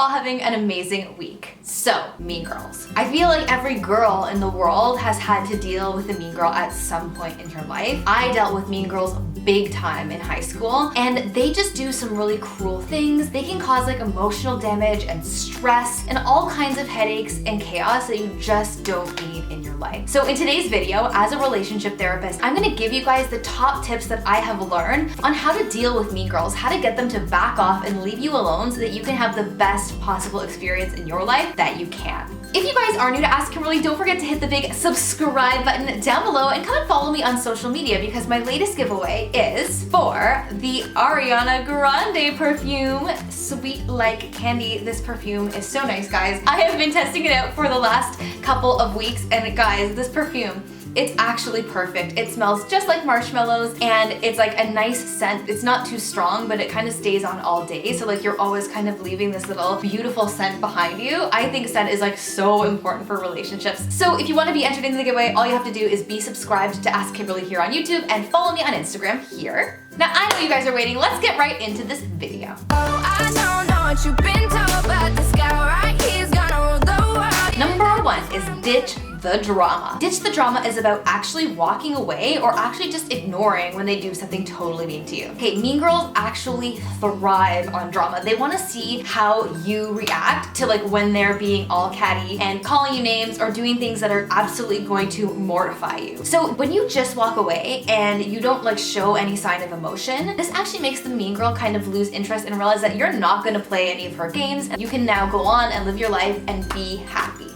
all having an amazing week. So, Mean Girls. I feel like every girl in the world has had to deal with a mean girl at some point in her life. I dealt with mean girls big time in high school, and they just do some really cruel things. They can cause like emotional damage and stress and all kinds of headaches and chaos that you just don't need in your life. So in today's video, as a relationship therapist, I'm gonna give you guys the top tips that I have learned on how to deal with mean girls, how to get them to back off and leave you alone so that you can have the best possible experience in your life that you can. If you guys are new to Ask Kimberly, don't forget to hit the big subscribe button down below and come and follow me on social media because my latest giveaway is for the Ariana Grande perfume, Sweet Like Candy. This perfume is so nice, guys. I have been testing it out for the last couple of weeks, and guys, this perfume, it's actually perfect. It smells just like marshmallows and it's like a nice scent. It's not too strong, but it kind of stays on all day. So like you're always kind of leaving this little beautiful scent behind you. I think scent is like so important for relationships. So if you want to be entered into the giveaway, all you have to do is be subscribed to Ask Kimberly here on YouTube and follow me on Instagram here. Now I know you guys are waiting. Let's get right into this video. I don't know what you've been told, but this guy right here's gonna rule the world. Number one is ditch the drama. Ditch the drama is about actually walking away or actually just ignoring when they do something totally mean to you. Okay, mean girls actually thrive on drama. They want to see how you react to like when they're being all catty and calling you names or doing things that are absolutely going to mortify you. So when you just walk away and you don't like show any sign of emotion, this actually makes the mean girl kind of lose interest and realize that you're not going to play any of her games. You can now go on and live your life and be happy.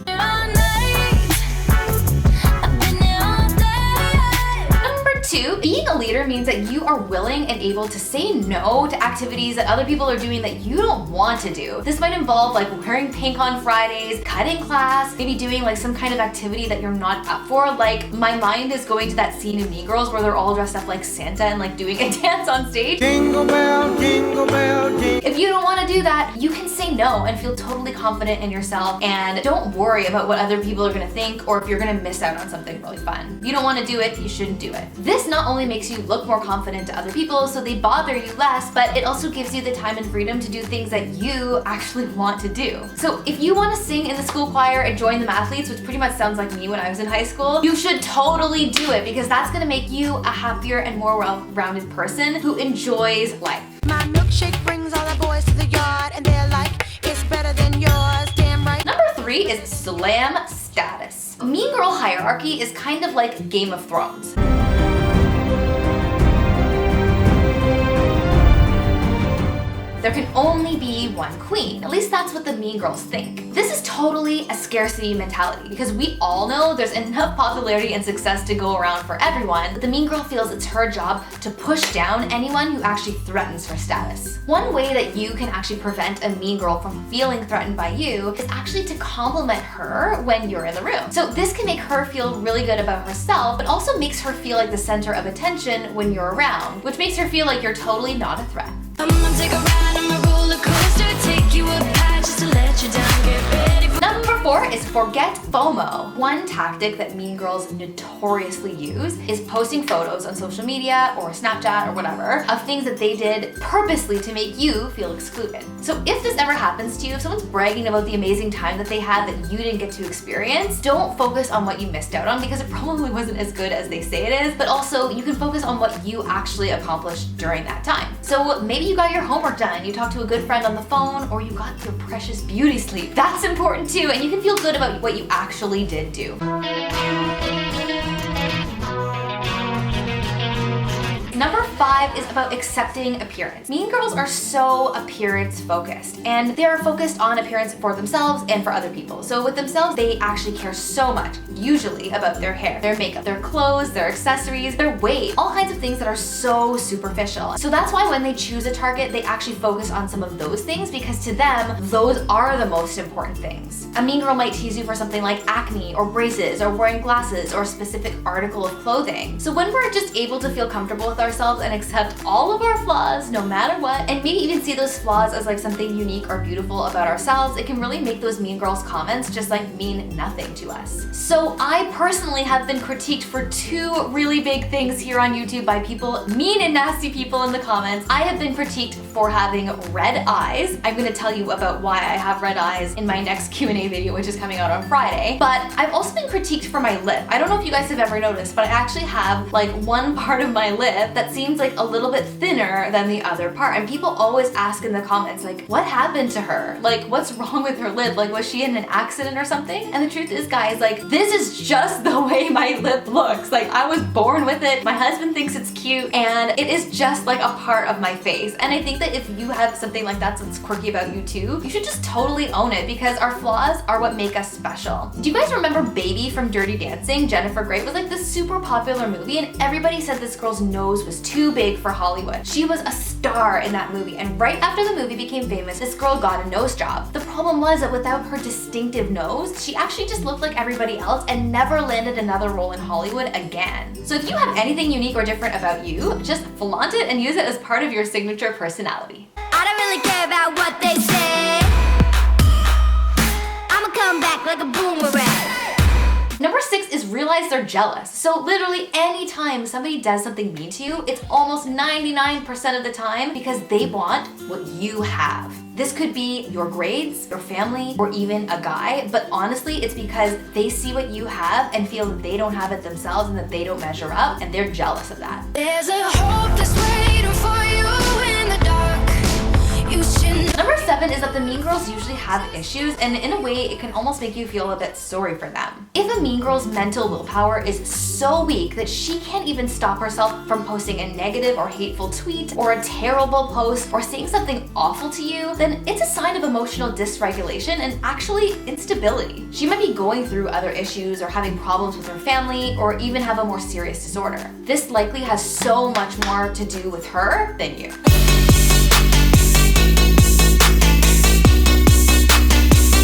Two, being a leader means that you are willing and able to say no to activities that other people are doing that you don't want to do. This might involve like wearing pink on Fridays, cutting class, maybe doing like some kind of activity that you're not up for. Like my mind is going to that scene in Mean Girls where they're all dressed up like Santa and like doing a dance on stage. Jingle bell, jingle bell, jingle. If you don't want to do that, you can say no and feel totally confident in yourself and don't worry about what other people are going to think or if you're going to miss out on something really fun. You don't want to do it, you shouldn't do it. This not only makes you look more confident to other people so they bother you less, but it also gives you the time and freedom to do things that you actually want to do. So if you want to sing in the school choir and join the Mathletes, which pretty much sounds like me when I was in high school, you should totally do it because that's going to make you a happier and more well-rounded person who enjoys life. My milkshake brings all the boys to the yard and they're like, it's better than yours, damn right. Number three is slam status. Mean girl hierarchy is kind of like Game of Thrones. There can only be one queen. At least that's what the mean girls think. This is totally a scarcity mentality because we all know there's enough popularity and success to go around for everyone, but the mean girl feels it's her job to push down anyone who actually threatens her status. One way that you can actually prevent a mean girl from feeling threatened by you is actually to compliment her when you're in the room. So this can make her feel really good about herself, but also makes her feel like the center of attention when you're around, which makes her feel like you're totally not a threat. I'm gonna take a ride on my roller coaster, take you up high just to let you down, get ready for. Number four is forget FOMO. One tactic that mean girls notoriously use is posting photos on social media or Snapchat or whatever of things that they did purposely to make you feel excluded. So if this ever happens to you, if someone's bragging about the amazing time that they had that you didn't get to experience, don't focus on what you missed out on because it probably wasn't as good as they say it is, but also you can focus on what you actually accomplished during that time. So maybe you got your homework done, you talked to a good friend on the phone, or you got your precious beauty sleep. That's important too, and you can feel good about what you actually did do. Number five is about accepting appearance. Mean girls are so appearance focused and they're focused on appearance for themselves and for other people. So with themselves, they actually care so much, usually about their hair, their makeup, their clothes, their accessories, their weight, all kinds of things that are so superficial. So that's why when they choose a target, they actually focus on some of those things because to them, those are the most important things. A mean girl might tease you for something like acne or braces or wearing glasses or a specific article of clothing. So when we're just able to feel comfortable with ourselves and accept all of our flaws no matter what, and maybe even see those flaws as like something unique or beautiful about ourselves, it can really make those mean girls comments just like mean nothing to us. So I personally have been critiqued for two really big things here on YouTube by people, mean and nasty people in the comments. I have been critiqued for having red eyes. I'm gonna tell you about why I have red eyes in my next Q&A video, which is coming out on Friday. But I've also been critiqued for my lip. I don't know if you guys have ever noticed, but I actually have like one part of my lip that seems like a little bit thinner than the other part. And people always ask in the comments, like, what happened to her? Like, what's wrong with her lip? Like, was she in an accident or something? And the truth is, guys, like, this is just the way my lip looks. Like, I was born with it. My husband thinks it's cute, and it is just like a part of my face. And I think that if you have something like that's quirky about you too, you should just totally own it, because our flaws are what make us special. Do you guys remember Baby from Dirty Dancing? Jennifer Grey was like this super popular movie, and everybody said this girl's nose was too big for Hollywood. She was a star in that movie, and right after the movie became famous, this girl got a nose job. The problem was that without her distinctive nose, she actually just looked like everybody else and never landed another role in Hollywood again. So if you have anything unique or different about you, just flaunt it and use it as part of your signature personality. I don't really care about what they say. I'ma come back like a boomerang. Number 6 is realize they're jealous. So literally anytime somebody does something mean to you, it's almost 99% of the time because they want what you have. This could be your grades, your family, or even a guy, but honestly, it's because they see what you have and feel that they don't have it themselves and that they don't measure up, and they're jealous of that. There's a hope that's waiting for you in the dark. You should Number 7 is that the mean girls usually have issues, and in a way, it can almost make you feel a bit sorry for them. If a mean girl's mental willpower is so weak that she can't even stop herself from posting a negative or hateful tweet or a terrible post or saying something awful to you, then it's a sign of emotional dysregulation and actually instability. She might be going through other issues or having problems with her family or even have a more serious disorder. This likely has so much more to do with her than you.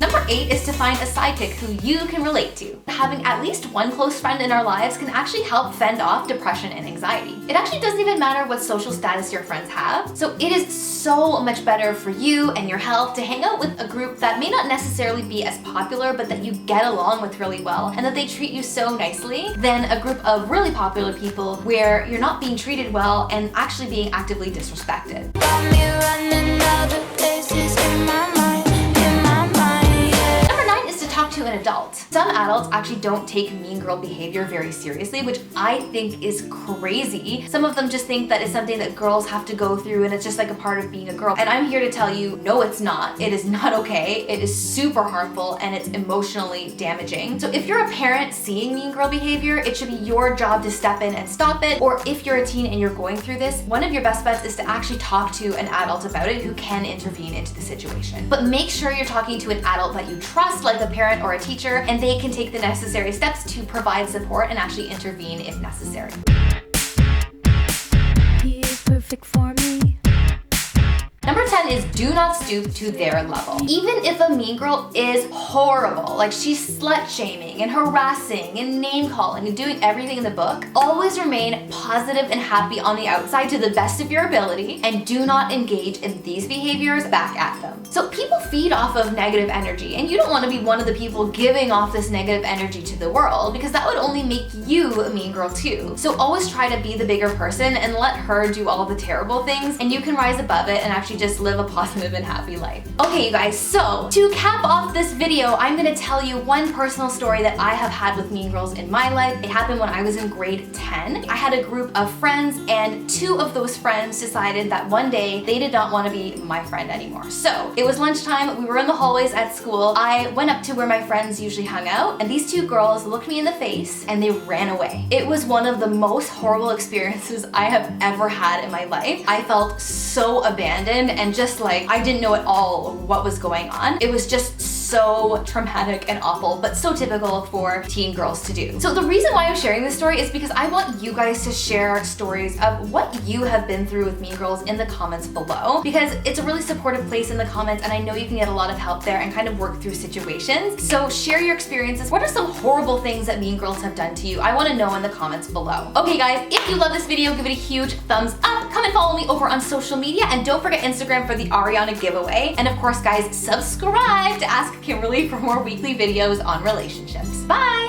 Number 8 is to find a sidekick who you can relate to. Having at least one close friend in our lives can actually help fend off depression and anxiety. It actually doesn't even matter what social status your friends have, so it is so much better for you and your health to hang out with a group that may not necessarily be as popular, but that you get along with really well and that they treat you so nicely, than a group of really popular people where you're not being treated well and actually being actively disrespected. got me running other places in my mind. Talk to an adult. Some adults actually don't take mean girl behavior very seriously, which I think is crazy. Some of them just think that it's something that girls have to go through and it's just like a part of being a girl. And I'm here to tell you, no, it's not. It is not okay. It is super harmful and it's emotionally damaging. So if you're a parent seeing mean girl behavior, it should be your job to step in and stop it. Or if you're a teen and you're going through this, one of your best bets is to actually talk to an adult about it who can intervene into the situation. But make sure you're talking to an adult that you trust, like a parent or a teacher, and they can take the necessary steps to provide support and actually intervene if necessary. He is perfect for me. Number 10 is do not stoop to their level. Even if a mean girl is horrible, like she's slut shaming and harassing and name calling and doing everything in the book, always remain positive and happy on the outside to the best of your ability, and do not engage in these behaviors back at them. So people feed off of negative energy, and you don't want to be one of the people giving off this negative energy to the world, because that would only make you a mean girl too. So always try to be the bigger person and let her do all the terrible things, and you can rise above it and actually just live a positive and happy life. Okay, you guys, so to cap off this video, I'm gonna tell you one personal story that I have had with mean girls in my life. It happened when I was in grade 10. I had a group of friends, and 2 of those friends decided that one day they did not want to be my friend anymore. So it was lunchtime, we were in the hallways at school. I went up to where my friends usually hung out, and these 2 girls looked me in the face and they ran away. It was one of the most horrible experiences I have ever had in my life. I felt so abandoned and just like I didn't know at all what was going on. It was just so traumatic and awful, but so typical for teen girls to do. So the reason why I'm sharing this story is because I want you guys to share stories of what you have been through with Mean Girls in the comments below, because it's a really supportive place in the comments and I know you can get a lot of help there and kind of work through situations. So share your experiences. What are some horrible things that Mean Girls have done to you? I want to know in the comments below. Okay guys, if you love this video, give it a huge thumbs up. Come and follow me over on social media, and don't forget Instagram for the Ariana giveaway. And of course guys, subscribe to Ask Kimberly for more weekly videos on relationships. Bye!